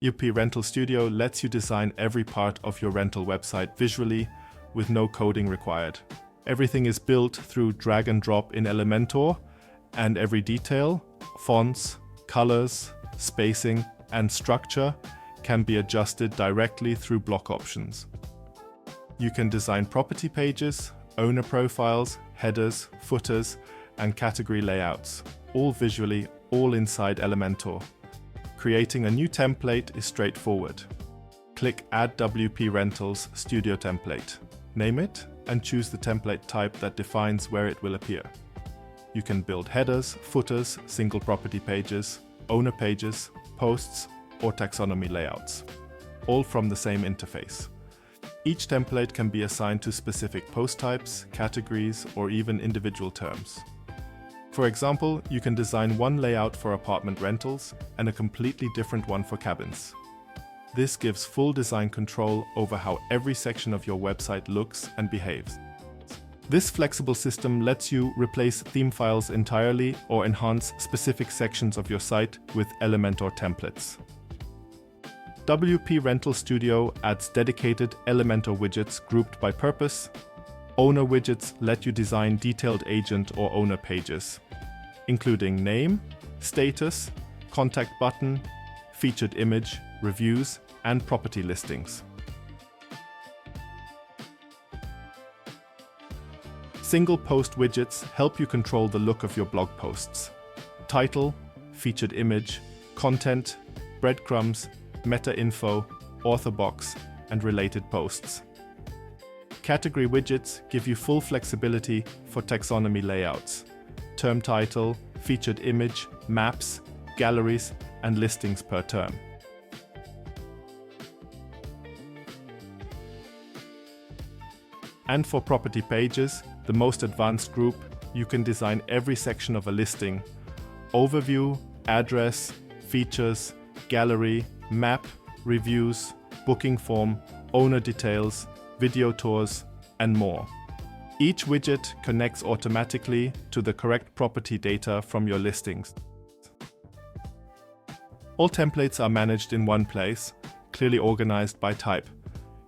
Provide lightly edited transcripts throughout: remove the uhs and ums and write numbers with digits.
WpRentals Studio lets you design every part of your rental website visually with no coding required. Everything is built through drag and drop in Elementor, and every detail, fonts, colors, spacing, and structure can be adjusted directly through block options. You can design property pages, owner profiles, headers, footers, and category layouts, all visually, all inside Elementor. Creating a new template is straightforward. Click Add WpRentals Studio Template. Name it and choose the template type that defines where it will appear. You can build headers, footers, single property pages, owner pages, posts, or taxonomy layouts, all from the same interface. Each template can be assigned to specific post types, categories, or even individual terms. For example, you can design one layout for apartment rentals and a completely different one for cabins. This gives full design control over how every section of your website looks and behaves. This flexible system lets you replace theme files entirely or enhance specific sections of your site with Elementor templates. WpRentals Studio adds dedicated Elementor widgets grouped by purpose. Owner widgets let you design detailed agent or owner pages, including name, status, contact button, featured image, reviews, and property listings. Single post widgets help you control the look of your blog posts. Title, featured image, content, breadcrumbs, meta info, author box, and related posts. Category widgets give you full flexibility for taxonomy layouts, term title, featured image, maps, galleries, and listings per term. And for property pages, the most advanced group, you can design every section of a listing: overview, address, features, gallery, map, reviews, booking form, owner details, video tours, and more. Each widget connects automatically to the correct property data from your listings. All templates are managed in one place, clearly organized by type.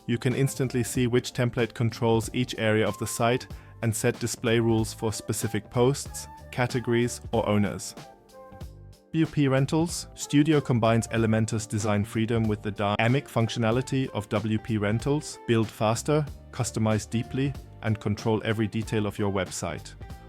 You can instantly see which template controls each area of the site and set display rules for specific posts, categories, or owners. WpRentals Studio combines Elementor's design freedom with the dynamic functionality of WpRentals. Build faster, customize deeply, and control every detail of your website.